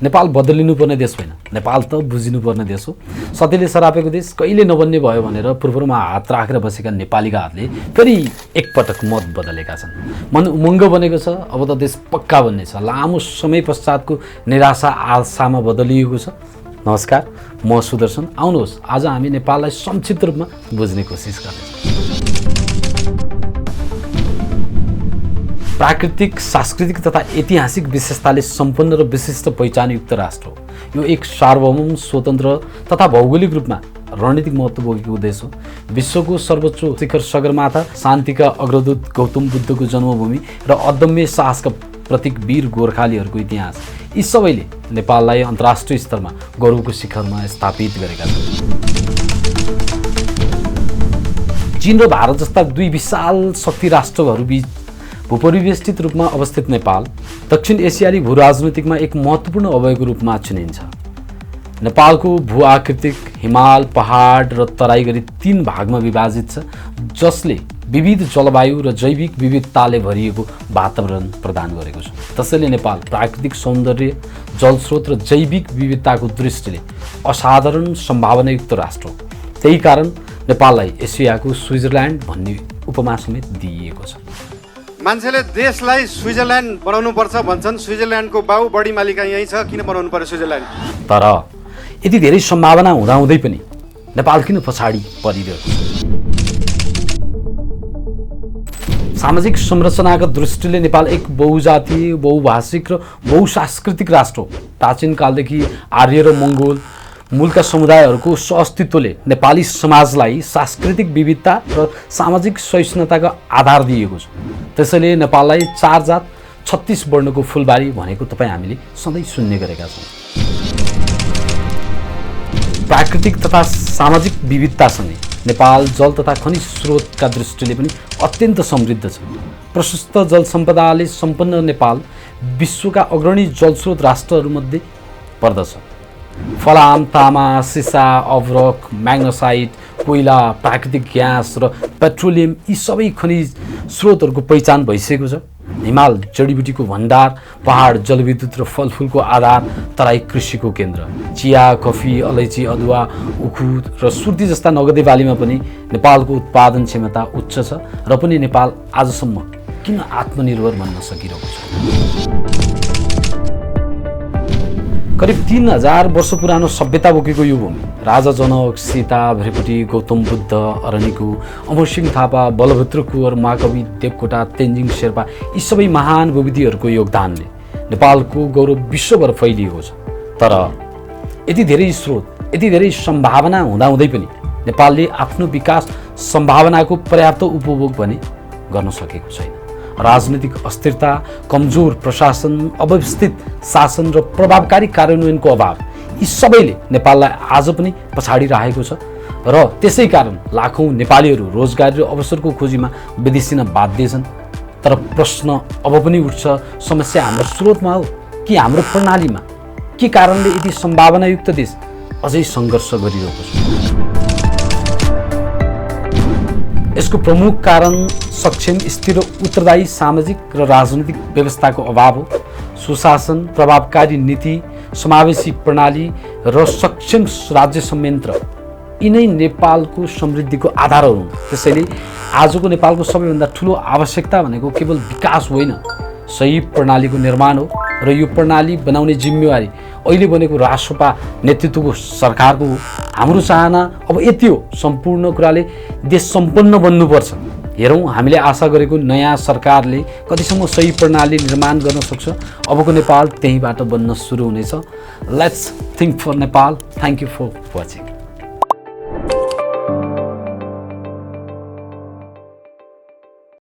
नेपाल बदलिनुपर्ने देश होइन, नेपाल त बुझिनुपर्ने देश हो। सतीले सरापेको देश कहिले नबन्ने भयो भनेर पूर्वमा हात राखेर बसेका नेपालीका हातले फेरि एकपटक मत बदलेका छन्। मन उमङ्ग बनेको छ, अब त देश पक्का बन्ने छ। लामो समय पश्चातको निराशा आशामा बदलिएको छ। नमस्कार, म सुदर्शन। आउनुहोस् आज हामी नेपाललाई संक्षिप्त रूपमा बुझ्ने कोसिस गर्नेछौँ। प्राकृतिक, सांस्कृतिक तथा ऐतिहासिक विशेषताले सम्पन्न र विशिष्ट पहिचानयुक्त राष्ट्र हो। यो एक सार्वभौम, स्वतन्त्र तथा भौगोलिक रूपमा रणनीतिक महत्त्व बोकेको देश हो। विश्वको सर्वोच्च शिखर सगरमाथा, शान्तिका अग्रदूत गौतम बुद्धको जन्मभूमि र अदम्य साहसका प्रतीक वीर गोर्खालीहरूको इतिहास, यी सबैले नेपाललाई अन्तर्राष्ट्रिय स्तरमा गौरवको शिखरमा स्थापित गरेका छन्। चीन र भारत जस्ता दुई विशाल शक्ति राष्ट्रहरूबीच भूपरिवेष्टित रूपमा अवस्थित नेपाल दक्षिण एसियाली भूराजनीतिकमा एक महत्त्वपूर्ण अवयवको रूपमा चिनिन्छ। नेपालको भूआकृतिक हिमाल, पहाड र तराई गरी 3 भागमा विभाजित छ, जसले विविध जलवायु र जैविक विविधताले भरिएको वातावरण प्रदान गरेको छ। त्यसैले नेपाल प्राकृतिक सौन्दर्य, जलस्रोत र जैविक विविधताको दृष्टिले असाधारण सम्भावनायुक्त राष्ट्र हो। त्यही कारण नेपाललाई एसियाको स्विजरल्यान्ड भन्ने उपमा समेत दिइएको छ। मान्छेले देशलाई स्विजरल्यान्ड बनाउनु पर्छ भन्छन्। स्विजरल्यान्डको बाउ बढी मालिका यही छ, किन बनाउनु पर्यो स्विजरल्यान्ड? तर यति धेरै सम्भावना हुँदाहुँदै पनि नेपाल किन पछाडि परिरहेको छ? सामाजिक संरचनाका दृष्टिले नेपाल एक बहुजातीय, बहुभाषिक र बहुसांस्कृतिक राष्ट्र हो। प्राचीन कालदेखि आर्य र मङ्गोल मूलका समुदायहरूको सहअस्तित्वले नेपाली समाजलाई सांस्कृतिक विविधता र सामाजिक सहिष्णुताको आधार दिएको छ। त्यसैले नेपाललाई 4 जात 36 वर्णको फुलबारी भनेको तपाईँ हामीले सधैँ सुन्ने गरेका छौँ। प्राकृतिक तथा सामाजिक विविधतासँगै नेपाल जल तथा खनिज स्रोतका दृष्टिले पनि अत्यन्त समृद्ध छ। प्रशस्त जल सम्पदाले सम्पन्न नेपाल विश्वका अग्रणी जलस्रोत राष्ट्रहरूमध्ये पर्दछ। फलाम, तामा, सिसा, अभ्रक, म्याग्नेसाइट, कोइला, प्राकृतिक ग्यास र पेट्रोलियम, यी सबै खनिज स्रोतहरूको पहिचान भइसकेको छ। हिमाल जडीबुटीको भण्डार, पहाड जलविद्युत र फलफुलको आधार, तराई कृषिको केन्द्र। चिया, कफी, अलैँची, अदुवा, उखु र सुर्ती जस्ता नगदे बालीमा पनि नेपालको उत्पादन क्षमता उच्च छ र पनि नेपाल आजसम्म किन आत्मनिर्भर बन्न सकिरहेको छ? करिब 3000 वर्ष पुरानो सभ्यता बोकेको यो भूमि राजा जनक, सीता, भृकुटी, गौतम बुद्ध, अरनिको, अमरसिंह थापा, बलभद्र कुँवर, महाकवि देवकोटा, तेन्जिङ शेर्पा, यी सबै महान विभूतिहरूको योगदानले नेपालको गौरव विश्वभर फैलिएको छ। तर यति धेरै स्रोत, यति धेरै सम्भावना हुँदाहुँदै पनि नेपालले आफ्नो विकास सम्भावनाको पर्याप्त उपभोग भने गर्न सकेको छैन। राजनीतिक अस्थिरता, कमजोर प्रशासन, अव्यवस्थित शासन र प्रभावकारी कार्यान्वयनको अभाव, यी सबैले नेपाललाई आज पनि पछाडि राखेको छ र त्यसै कारण लाखौँ नेपालीहरू रोजगारी र अवसरको खोजीमा विदेशिन बाध्य छन्। तर प्रश्न अब पनि उठ्छ, समस्या हाम्रो स्रोतमा हो कि हाम्रो प्रणालीमा? के कारणले यति सम्भावनायुक्त देश अझै सङ्घर्ष गरिरहेको छ? यसको प्रमुख कारण सक्षम, स्थिर र उत्तरदायी सामाजिक र राजनीतिक व्यवस्थाको अभाव हो। सुशासन, प्रभावकारी नीति, समावेशी प्रणाली र सक्षम राज्य संयन्त्र, यिनै नेपालको समृद्धिको आधारहरू हुन्। त्यसैले आजको नेपालको सबैभन्दा ठुलो आवश्यकता भनेको केवल विकास होइन, सही प्रणालीको निर्माण हो र यो प्रणाली बनाउने जिम्मेवारी अहिले बनेको राष्ट्रपा नेतृत्वको सरकारको हो। हाम्रो चाहना अब यति हो, सम्पूर्ण कुराले देश सम्पन्न बन्नुपर्छ। हेरौँ हामीले आशा गरेको नयाँ सरकारले कतिसम्म सही प्रणाली निर्माण गर्न सक्छ। अबको नेपाल त्यहीँबाट बन्न सुरु हुनेछ। Let's think for Nepal. Thank you for watching.